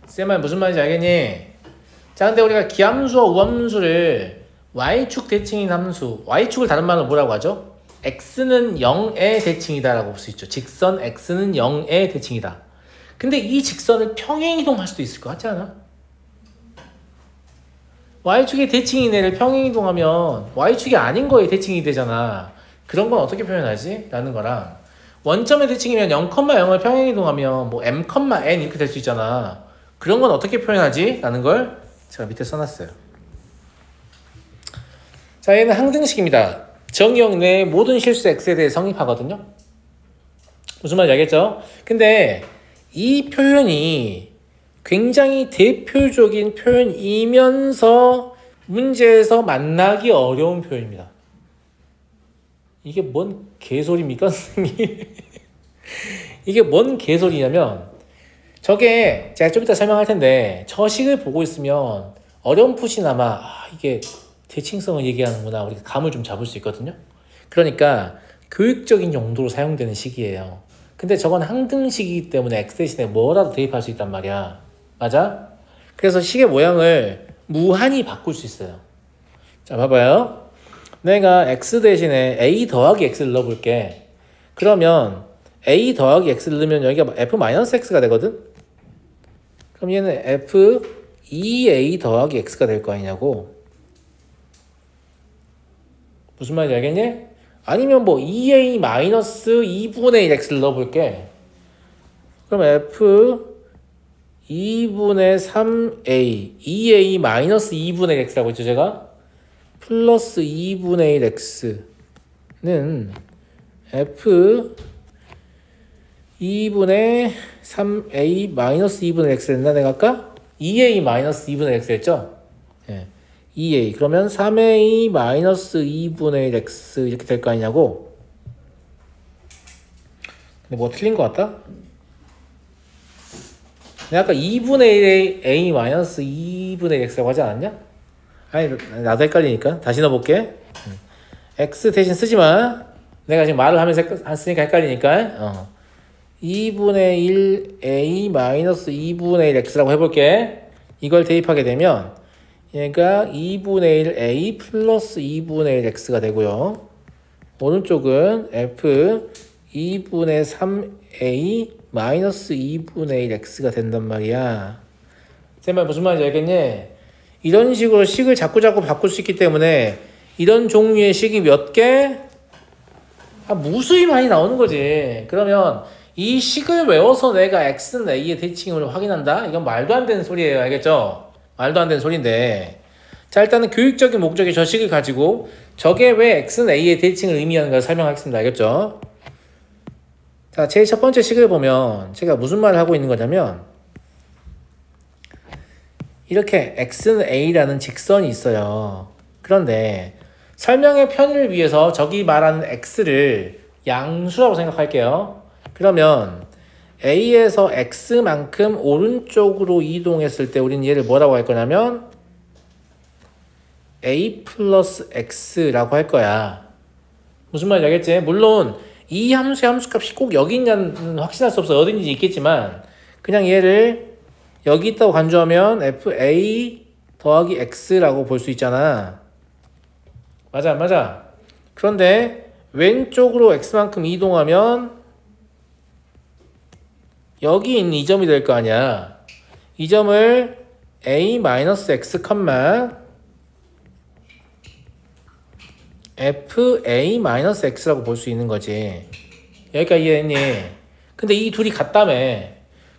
쌤말 무슨 말인지 알겠니? 자, 근데 우리가 기함수와 우함수를 y축 대칭인 함수, y축을 다른 말로 뭐라고 하죠? x는 0의 대칭이다 라고 볼 수 있죠. 직선 x는 0의 대칭이다. 근데 이 직선을 평행이동할 수도 있을 것 같지 않아? y축의 대칭인 애를 평행이동하면 y축이 아닌 거에 대칭이 되잖아. 그런 건 어떻게 표현하지? 라는 거랑 원점의 대칭이면 0,0을 평행이동하면 뭐 m,n 이렇게 될 수 있잖아. 그런 건 어떻게 표현하지? 라는 걸 제가 밑에 써놨어요. 자, 얘는 항등식입니다. 정의역 내의 모든 실수 x에 대해 성립하거든요. 무슨 말인지 알겠죠? 근데 이 표현이 굉장히 대표적인 표현이면서 문제에서 만나기 어려운 표현입니다. 이게 뭔 개소리입니까, 선생님? 이게 뭔 개소리냐면 저게 제가 좀 이따 설명할 텐데 저 식을 보고 있으면 어렴풋이나마 이게 대칭성을 얘기하는구나 우리가 감을 좀 잡을 수 있거든요. 그러니까 교육적인 용도로 사용되는 식이에요. 근데 저건 항등식이기 때문에 x 대신에 뭐라도 대입할 수 있단 말이야. 맞아? 그래서 식의 모양을 무한히 바꿀 수 있어요. 자, 봐봐요. 내가 x 대신에 a 더하기 x를 넣어볼게. 그러면 a 더하기 x를 넣으면 여기가 f-x가 되거든? 그럼 얘는 f 2a 더하기 x가 될 거 아니냐고. 무슨 말인지 알겠니? 아니면 뭐 2a 마이너스 2분의 1 x를 넣어볼게. 그럼 f 2분의 3a 2a 마이너스 2분의 1 x라고 했죠 제가? 플러스 2분의 1 x는 f 2분의 3a 마이너스 2분의 1 x 했나 내가 아까? 2a 마이너스 2분의 1 x 했죠? 예. 2a 그러면 3a 마이너스 2분의 1 x 이렇게 될 거 아니냐고? 근데 뭐 틀린 거 같다? 내가 아까 2분의 1에 a 마이너스 2분의 1 x라고 하지 않았냐? 아니 나도 헷갈리니까 다시 넣어볼게. x 대신 쓰지마. 내가 지금 말을 하면서 쓰니까 헷갈리니까 2분의 1 a 마이너스 2분의 1 x라고 해볼게. 이걸 대입하게 되면 얘가 2분의 1 a 플러스 2분의 1 x가 되고요. 오른쪽은 f 2분의 3 a 마이너스 2분의 1 x가 된단 말이야. 제 말 무슨 말인지 알겠니? 이런 식으로 식을 자꾸 바꿀 수 있기 때문에 이런 종류의 식이 몇 개? 무수히 많이 나오는 거지. 그러면 이 식을 외워서 내가 x는 a의 대칭을 확인한다? 이건 말도 안 되는 소리예요. 알겠죠? 말도 안 되는 소리인데, 자 일단은 교육적인 목적의 저 식을 가지고 저게 왜 x는 a의 대칭을 의미하는가 설명하겠습니다. 알겠죠? 자 제일 첫 번째 식을 보면 제가 무슨 말을 하고 있는 거냐면 이렇게 x는 a라는 직선이 있어요. 그런데 설명의 편의를 위해서 저기 말하는 x를 양수라고 생각할게요. 그러면 a에서 x만큼 오른쪽으로 이동했을 때 우리는 얘를 뭐라고 할 거냐면 a 플러스 x라고 할 거야. 무슨 말인지 알겠지? 물론 이 함수의 함수값이 꼭 여기 있냐는 확신할 수 없어. 어딘지 있겠지만 그냥 얘를 여기 있다고 간주하면 fa 더하기 x라고 볼 수 있잖아. 맞아 안 맞아? 그런데 왼쪽으로 x만큼 이동하면 여기 있는 이 점이 될 거 아니야. 이 점을 a-x, fa-x라고 볼 수 있는 거지. 여기까지 이해했니? 근데 이 둘이 같다며.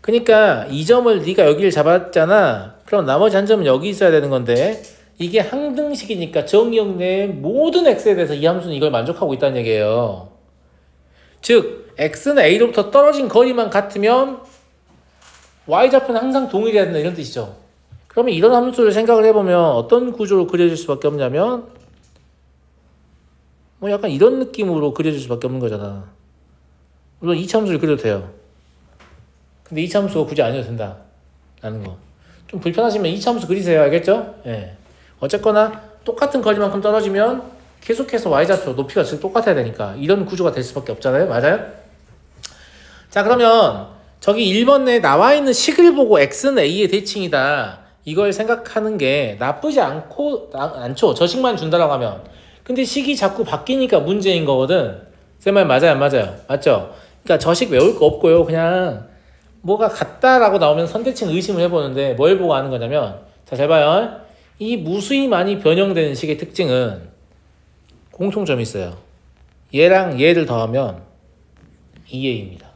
그러니까 이 점을 네가 여기를 잡았잖아. 그럼 나머지 한 점은 여기 있어야 되는 건데 이게 항등식이니까 정의역 내의 모든 x에 대해서 이 함수는 이걸 만족하고 있다는 얘기예요. 즉 x는 a로부터 떨어진 거리만 같으면 y좌표는 항상 동일해야 된다 이런 뜻이죠. 그러면 이런 함수를 생각을 해보면 어떤 구조로 그려질 수밖에 없냐면 뭐 약간 이런 느낌으로 그려질 수밖에 없는 거잖아. 물론 이차함수를 그려도 돼요. 근데 이차함수가 굳이 아니어도 된다 라는 거. 좀 불편하시면 이차함수 그리세요. 알겠죠? 예. 어쨌거나 똑같은 거리만큼 떨어지면 계속해서 y좌표 높이가 똑같아야 되니까 이런 구조가 될 수밖에 없잖아요. 맞아요? 자 그러면 저기 1번에 나와 있는 식을 보고 x는 a의 대칭이다 이걸 생각하는 게 나쁘지 않죠. 저 식만 준다라고 하면. 근데 식이 자꾸 바뀌니까 문제인 거거든. 제 말 맞아요 안 맞아요? 맞죠? 그러니까 저 식 외울 거 없고요. 그냥 뭐가 같다라고 나오면 선대칭 의심을 해보는데 뭘 보고 하는 거냐면 자 잘 봐요. 이 무수히 많이 변형되는 식의 특징은 공통점이 있어요. 얘랑 얘를 더하면 2a입니다.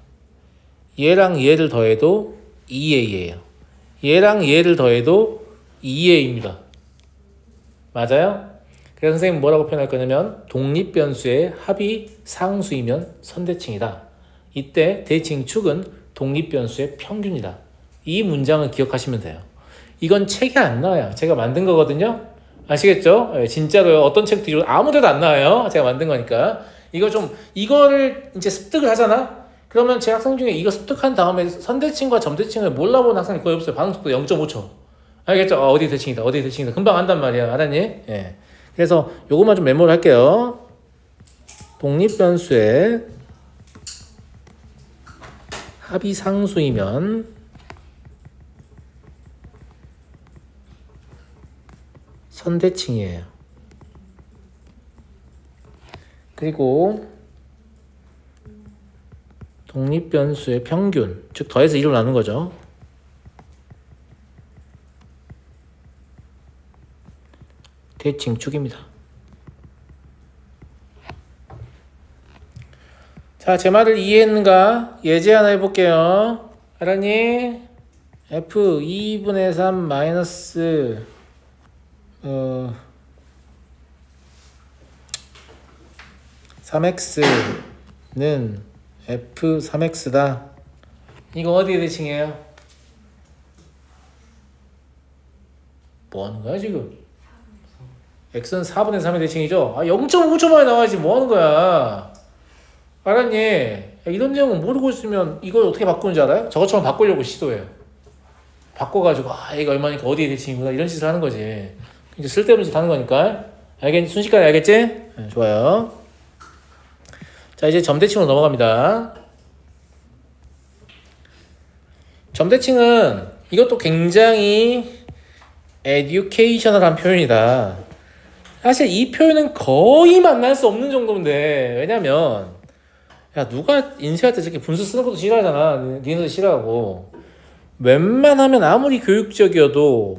얘랑 얘를 더해도 2a예요. 얘랑 얘를 더해도 2a입니다. 맞아요? 그래서 선생님 뭐라고 표현할 거냐면 독립변수의 합이 상수이면 선대칭이다. 이때 대칭축은 독립변수의 평균이다. 이 문장을 기억하시면 돼요. 이건 책에 안 나와요. 제가 만든 거거든요. 아시겠죠? 네, 진짜로요. 어떤 책도 이런 아무 데도 안 나와요. 제가 만든 거니까. 이거를 이제 습득을 하잖아? 그러면 제 학생 중에 이거 습득한 다음에 선대칭과 점대칭을 몰라보는 학생이 거의 없어요. 반응 속도 0.5초. 알겠죠? 어디 대칭이다. 어디 대칭이다. 금방 안단 말이야. 알았니? 예. 그래서 요것만 좀 메모를 할게요. 독립변수의 합이 상수이면 선대칭이에요. 그리고 독립변수의 평균, 즉 더해서 2로 나눈 거죠. 대칭축입니다. 자, 제 말을 이해했는가? 예제 하나 해볼게요. 알았니? f 2분의 3 마이너스 3x는 f 3x다. 이거 어디에 대칭해요? 뭐 하는 거야 지금? x는 4분의 3의 대칭이죠? 0.5초 만에 나와야지 뭐 하는 거야? 알았니? 이런 내용은 모르고 있으면 이걸 어떻게 바꾸는지 알아요? 저것처럼 바꾸려고 시도해요. 바꿔가지고 이거 얼마니까 어디에 대칭이구나 이런 짓을 하는 거지. 이제 쓸데없는 짓 하는 거니까. 알겠니? 순식간에 알겠지? 네, 좋아요. 자, 이제 점대칭으로 넘어갑니다. 점대칭은 이것도 굉장히 에듀케이셔널한 표현이다. 사실 이 표현은 거의 만날 수 없는 정도인데, 왜냐면 야, 누가 인쇄할 때 저렇게 분수 쓰는 것도 싫어하잖아. 니네도 싫어하고. 웬만하면 아무리 교육적이어도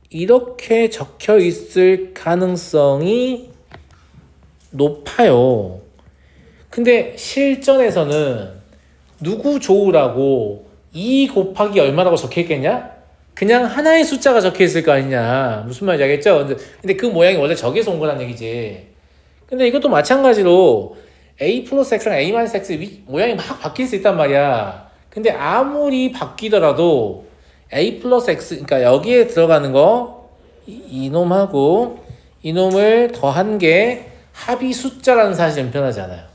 이렇게 적혀 있을 가능성이 높아요. 근데 실전에서는 누구 좋으라고 2 곱하기 얼마라고 적혀 있겠냐? 그냥 하나의 숫자가 적혀 있을 거 아니냐. 무슨 말인지 알겠죠? 근데 그 모양이 원래 저기서 온 거란 얘기지. 근데 이것도 마찬가지로 a 플러스 x랑 a 마이너스 x 모양이 막 바뀔 수 있단 말이야. 근데 아무리 바뀌더라도 a 플러스 x, 그러니까 여기에 들어가는 거 이놈하고 이놈을 더한 게 합이 숫자라는 사실은 변하지 않아요.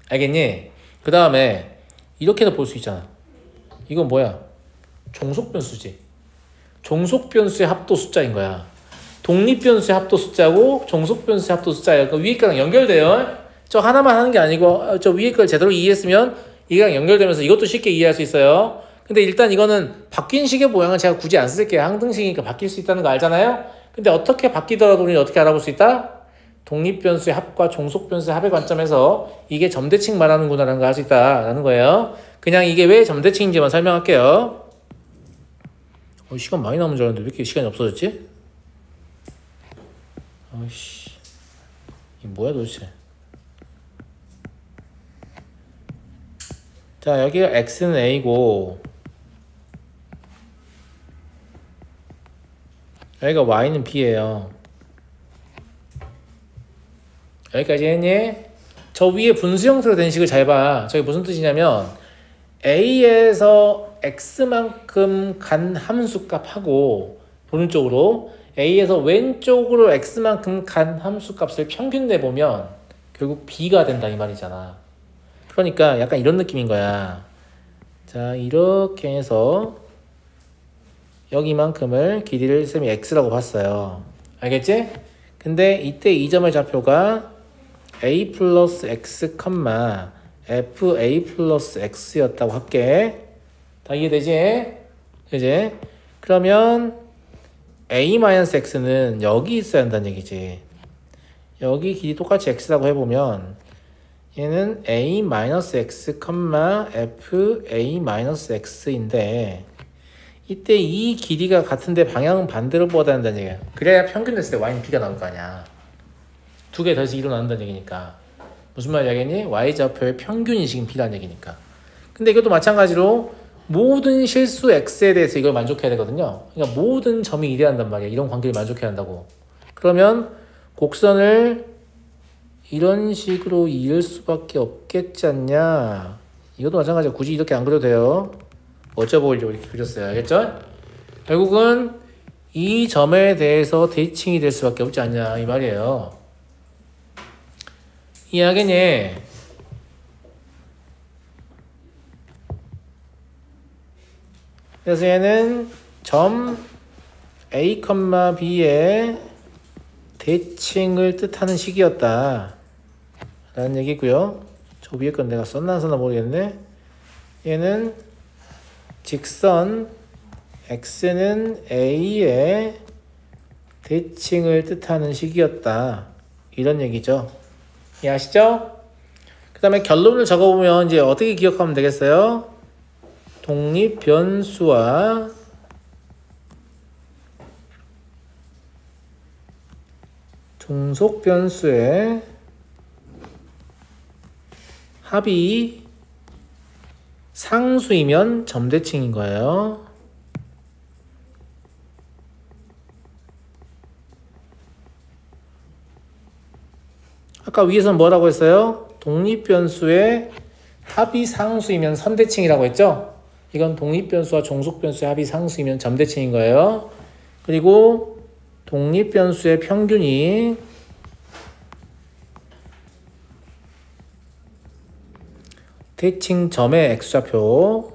알겠니? 그 다음에 이렇게도 볼 수 있잖아. 이건 뭐야? 종속변수지. 종속변수의 합도 숫자인 거야. 독립변수의 합도 숫자고 종속변수의 합도 숫자예요. 그 위에 거랑 연결돼요. 저 하나만 하는 게 아니고 저 위에 걸 제대로 이해했으면 이거랑 연결되면서 이것도 쉽게 이해할 수 있어요. 근데 일단 이거는 바뀐 식의 모양은 제가 굳이 안 쓸게요. 항등식이니까 바뀔 수 있다는 거 알잖아요. 근데 어떻게 바뀌더라도 우리는 어떻게 알아볼 수 있다? 독립변수의 합과 종속변수의 합의 관점에서 이게 점대칭 말하는구나 라는 걸 알 수 있다라는 거예요. 그냥 이게 왜 점대칭인지만 설명할게요. 시간 많이 남은 줄 알았는데 왜 이렇게 시간이 없어졌지? 아이씨, 이게 뭐야 도대체? 자, 여기가 x는 a고 여기가 y는 b예요. 여기까지 했니? 저 위에 분수 형태로 된 식을 잘 봐. 저게 무슨 뜻이냐면 a에서 x만큼 간 함수값하고 오른쪽으로 a에서 왼쪽으로 x만큼 간 함수값을 평균 내보면 결국 b가 된다 이 말이잖아. 그러니까 약간 이런 느낌인 거야. 자, 이렇게 해서 여기만큼을 길이를 쌤이 x라고 봤어요. 알겠지? 근데 이때 이 점의 좌표가 a 플러스 x, fa 플러스 x였다고 할게. 다 이해되지? 그지? 그러면 a 마이너스 x는 여기 있어야 한다는 얘기지. 여기 길이 똑같이 x라고 해보면 얘는 a 마이너스 x, fa 마이너스 x인데 이때 이 길이가 같은데 방향은 반대로 뻗어야 한다는 얘기야. 그래야 평균 됐을 때 y는 b가 나올 거 아니야. 두 개 더해서 2로 나눈다는 얘기니까. 무슨 말인지 알겠니? y좌표의 평균이 지금 b라는 얘기니까. 근데 이것도 마찬가지로 모든 실수 x에 대해서 이걸 만족해야 되거든요. 그러니까 모든 점이 이래야 한단 말이야. 이런 관계를 만족해야 한다고. 그러면 곡선을 이런 식으로 이을 수밖에 없겠지 않냐. 이것도 마찬가지로 굳이 이렇게 안 그려도 돼요. 어쩌 보이려고 이렇게 그렸어요. 알겠죠? 결국은 이 점에 대해서 대칭이 될 수밖에 없지 않냐 이 말이에요. 이해하겠니? 그래서 얘는 점 A, B의 대칭을 뜻하는 식이었다 라는 얘기고요. 저 위에 건 내가 썼나 안 썼나 모르겠네. 얘는 직선 x는 a의 대칭을 뜻하는 식이었다 이런 얘기죠. 이해하시죠? 그 다음에 결론을 적어보면 이제 어떻게 기억하면 되겠어요? 독립변수와 종속변수의 합이 상수이면 점대칭인 거예요. 아까 위에서는 뭐라고 했어요? 독립변수의 합이 상수이면 선대칭이라고 했죠? 이건 독립변수와 종속변수의 합이 상수이면 점대칭인 거예요. 그리고 독립변수의 평균이 대칭점의 x좌표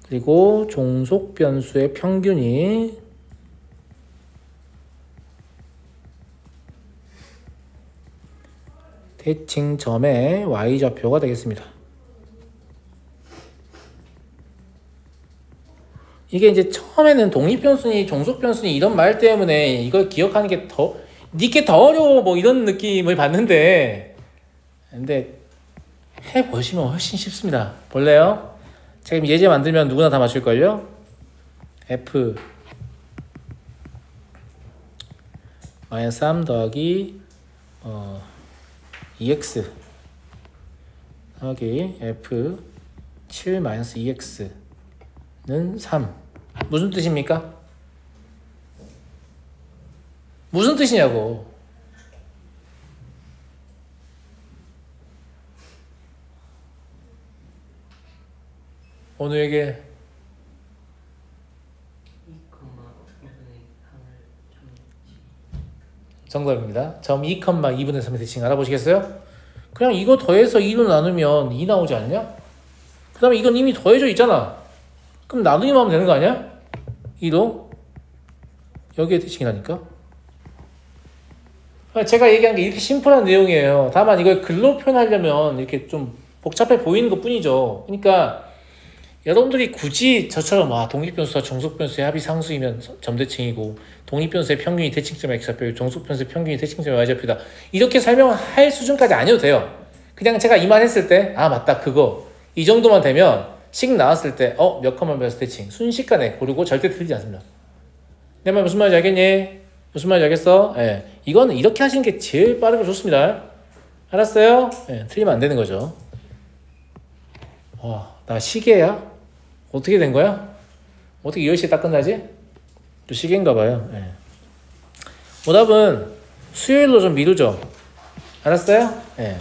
그리고 종속변수의 평균이 대칭점의 y좌표가 되겠습니다. 이게 이제 처음에는 독립변수니 종속변수니 이런 말 때문에 이걸 기억하는 게 니께 더 어려워 뭐 이런 느낌을 받는데 근데 해보시면 훨씬 쉽습니다. 볼래요? 제가 예제 만들면 누구나 다 맞출걸요? f -3 더하기 2x 더하기 f 7 2x는 3 무슨 뜻입니까? 무슨 뜻이냐고. 오늘에게 정답입니다. 점 2,2분의 3의 대칭 알아보시겠어요? 그냥 이거 더해서 2로 나누면 2 나오지 않냐? 그 다음에 이건 이미 더해져 있잖아. 그럼 나누기만 하면 되는 거 아니야? 2로 여기에 대칭이라니까. 제가 얘기한 게 이렇게 심플한 내용이에요. 다만 이걸 글로 표현하려면 이렇게 좀 복잡해 보이는 것 뿐이죠. 그러니까 여러분들이 굳이 저처럼 독립변수와 종속변수의 합이 상수이면 점대칭이고 독립변수의 평균이 대칭점의 x좌표, 종속변수의 평균이 대칭점의 y좌표다. 이렇게 설명할 수준까지 아니어도 돼요. 그냥 제가 이 말 했을 때 맞다 그거 이 정도만 되면 식 나왔을 때 몇 컴마 몇에서 대칭 순식간에 고르고 절대 틀리지 않습니다. 내 말 무슨 말인지 알겠니? 무슨 말인지 알겠어? 예. 이거는 이렇게 하시는 게 제일 빠르고 좋습니다. 알았어요? 예, 틀리면 안 되는 거죠. 나 시계야? 어떻게 된 거야? 어떻게 10시에 딱 끝나지? 또 시계인가 봐요. 예. 오답은 수요일로 좀 미루죠. 알았어요? 예.